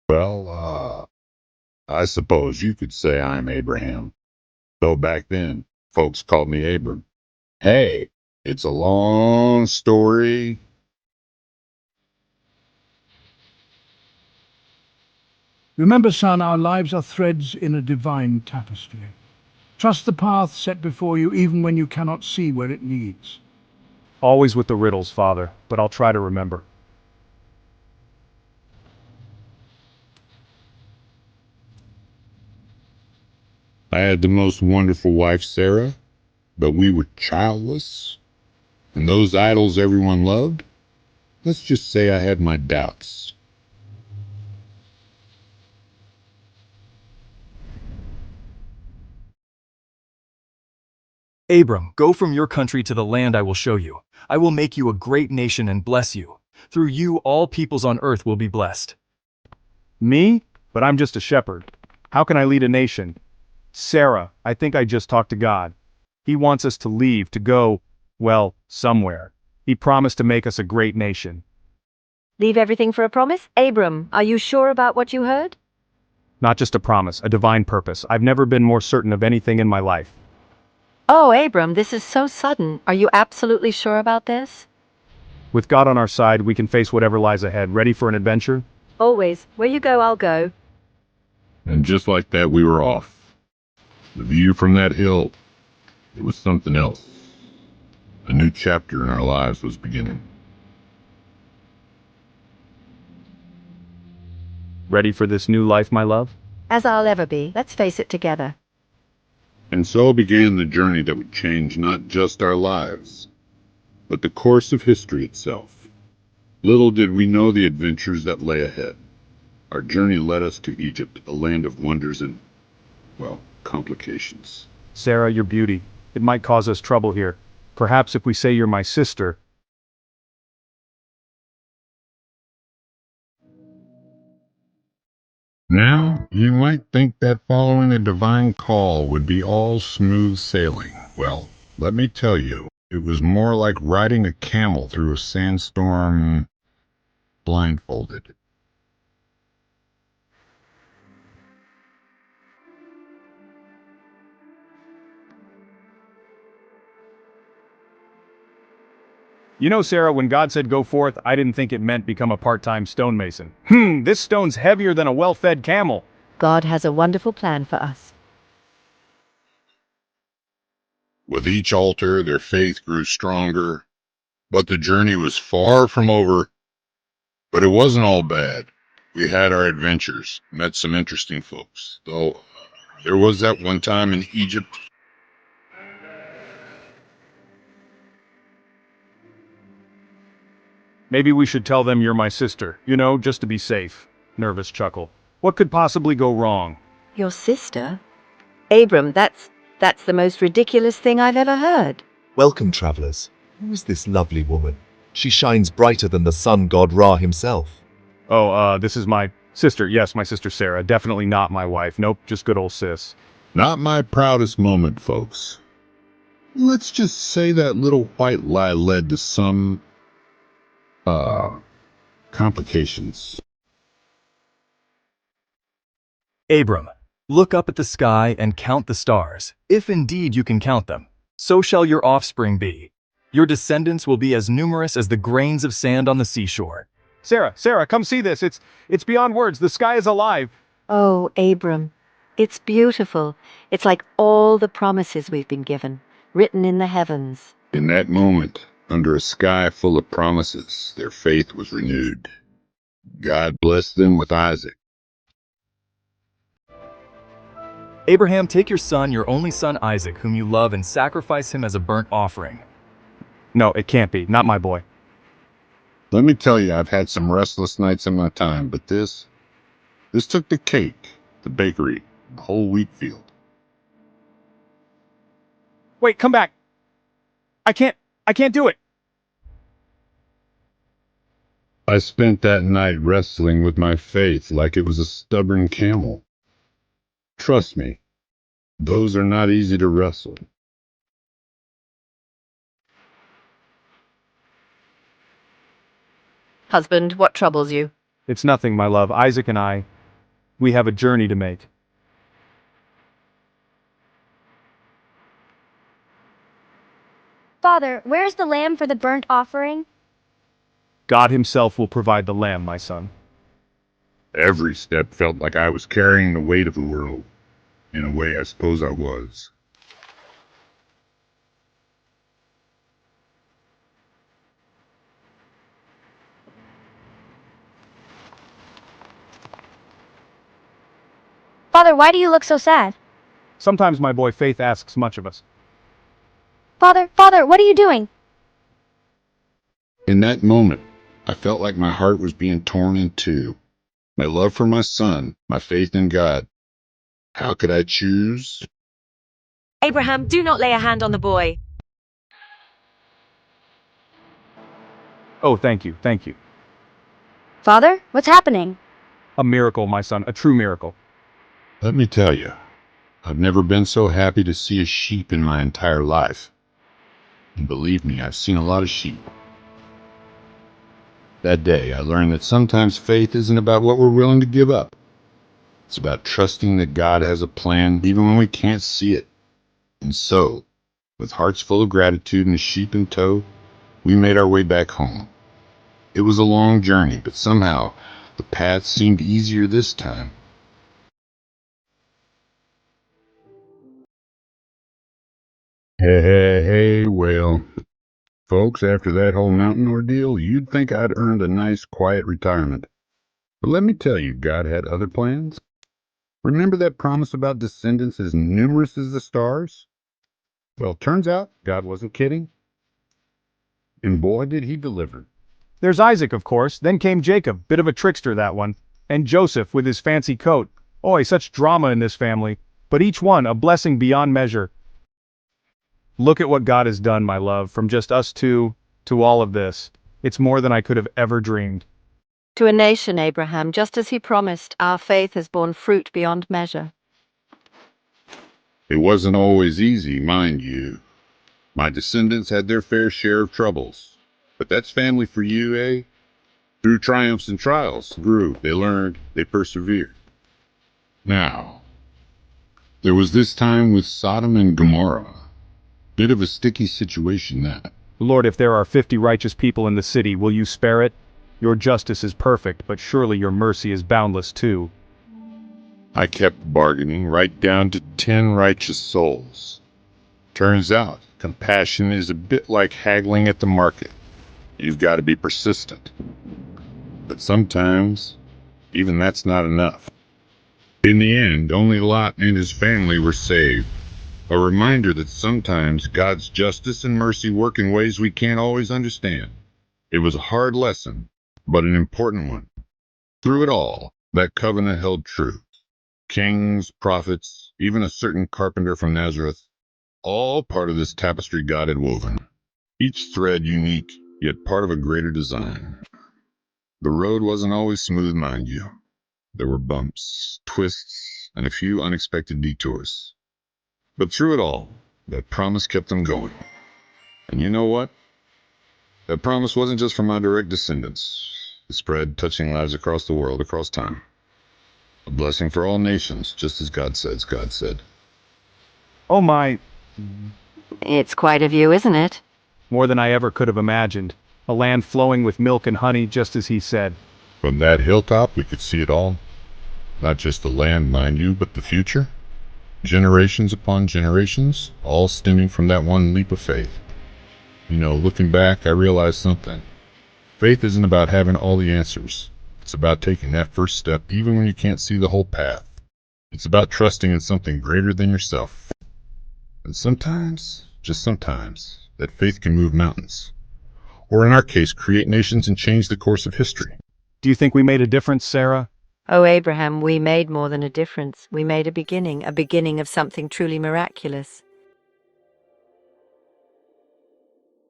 Well, I suppose you could say I'm Abraham, though back then folks called me Abram. Hey, it's a long story. Remember, son, our lives are threads in a divine tapestry. Trust the path set before you even when you cannot see where it leads. Always with the riddles, Father, but I'll try to remember. I had the most wonderful wife, Sarah, but we were childless. And those idols everyone loved, let's just say I had my doubts. Abram, go from your country to the land I will show you. I will make you a great nation and bless you. Through you all peoples on earth will be blessed. Me? But I'm just a shepherd. How can I lead a nation? Sarah, I think I just talked to God. He wants us to leave, to go, well, somewhere. He promised to make us a great nation. Leave everything for a promise? Abram, are you sure about what you heard? Not just a promise, a divine purpose. I've never been more certain of anything in my life. Oh, Abram, this is so sudden. Are you absolutely sure about this? With God on our side, we can face whatever lies ahead. Ready for an adventure? Always. Where you go, I'll go. And just like that, we were off. The view from that hill, it was something else. A new chapter in our lives was beginning. Ready for this new life, my love? As I'll ever be. Let's face it together. And so began the journey that would change not just our lives, but the course of history itself. Little did we know the adventures that lay ahead. Our journey led us to Egypt, a land of wonders and, well, complications. Sarah, your beauty. It might cause us trouble here. Perhaps if we say you're my sister. Now, you might think that following a divine call would be all smooth sailing. Well, let me tell you, it was more like riding a camel through a sandstorm blindfolded. You know, Sarah, when God said go forth, I didn't think it meant become a part-time stonemason. This stone's heavier than a well-fed camel. God has a wonderful plan for us. With each altar, their faith grew stronger, but the journey was far from over. But it wasn't all bad. We had our adventures, met some interesting folks, though there was that one time in Egypt. Maybe we should tell them you're my sister, you know, just to be safe. Nervous chuckle. What could possibly go wrong? Your sister? Abram, that's the most ridiculous thing I've ever heard. Welcome, travelers. Who is this lovely woman? She shines brighter than the sun god Ra himself. Oh, this is my sister. Yes, my sister Sarah. Definitely not my wife. Nope, just good old sis. Not my proudest moment, folks. Let's just say that little white lie led to some, complications. Abram, look up at the sky and count the stars, if indeed you can count them. So shall your offspring be. Your descendants will be as numerous as the grains of sand on the seashore. Sarah, come see this. It's beyond words. The sky is alive. Oh, Abram, it's beautiful. It's like all the promises we've been given, written in the heavens. In that moment, under a sky full of promises, their faith was renewed. God blessed them with Isaac. Abraham, take your son, your only son Isaac, whom you love, and sacrifice him as a burnt offering. No, it can't be. Not my boy. Let me tell you, I've had some restless nights in my time, but this took the cake, the bakery, the whole wheat field. Wait, come back. I can't do it. I spent that night wrestling with my faith like it was a stubborn camel. Trust me, those are not easy to wrestle. Husband, what troubles you? It's nothing, my love. Isaac and I, We have a journey to make. Father, where's the lamb for the burnt offering? God himself will provide the lamb, my son. Every step felt like I was carrying the weight of the world. In a way, I suppose I was. Father, why do you look so sad? Sometimes my boy Faith asks much of us. Father, what are you doing? In that moment, I felt like my heart was being torn in two. My love for my son, my faith in God. How could I choose? Abraham, do not lay a hand on the boy. Oh, thank you, thank you. Father, what's happening? A miracle, my son, a true miracle. Let me tell you, I've never been so happy to see a sheep in my entire life. And believe me, I've seen a lot of sheep. That day, I learned that sometimes faith isn't about what we're willing to give up. It's about trusting that God has a plan even when we can't see it. And so, with hearts full of gratitude and a sheep in tow, we made our way back home. It was a long journey, but somehow the path seemed easier this time. Hey, well, folks, after that whole mountain ordeal, you'd think I'd earned a nice, quiet retirement. But let me tell you, God had other plans. Remember that promise about descendants as numerous as the stars? Well, turns out God wasn't kidding. And boy, did he deliver. There's Isaac, of course, then came Jacob, bit of a trickster that one, and Joseph with his fancy coat. Oy, such drama in this family, but each one a blessing beyond measure. Look at what God has done, my love, from just us two to all of this. It's more than I could have ever dreamed. To a nation, Abraham, just as he promised, our faith has borne fruit beyond measure. It wasn't always easy, mind you. My descendants had their fair share of troubles. But that's family for you, eh? Through triumphs and trials, grew, they learned, they persevered. Now, there was this time with Sodom and Gomorrah. Bit of a sticky situation, that. Lord, if there are 50 righteous people in the city, will you spare it? Your justice is perfect, but surely your mercy is boundless too. I kept bargaining right down to 10 righteous souls. Turns out, compassion is a bit like haggling at the market. You've got to be persistent. But sometimes, even that's not enough. In the end, only Lot and his family were saved. A reminder that sometimes God's justice and mercy work in ways we can't always understand. It was a hard lesson, but an important one. Through it all, that covenant held true. Kings, prophets, even a certain carpenter from Nazareth, all part of this tapestry God had woven. Each thread unique, yet part of a greater design. The road wasn't always smooth, mind you. There were bumps, twists, and a few unexpected detours. But through it all, that promise kept them going. And you know what? That promise wasn't just for my direct descendants. It spread, touching lives across the world, across time. A blessing for all nations, just as God said. Oh my, It's quite a view, isn't it? more than I ever could have imagined. A land flowing with milk and honey, just as he said. From that hilltop, we could see it all. Not just the land, mind you, but the future. Generations upon generations, all stemming from that one leap of faith. You know, looking back, I realized something. Faith isn't about having all the answers. It's about taking that first step even when you can't see the whole path. It's about trusting in something greater than yourself. And sometimes, just sometimes, that faith can move mountains. Or in our case, create nations and change the course of history. Do you think we made a difference, Sarah? Oh, Abraham, we made more than a difference. We made a beginning of something truly miraculous.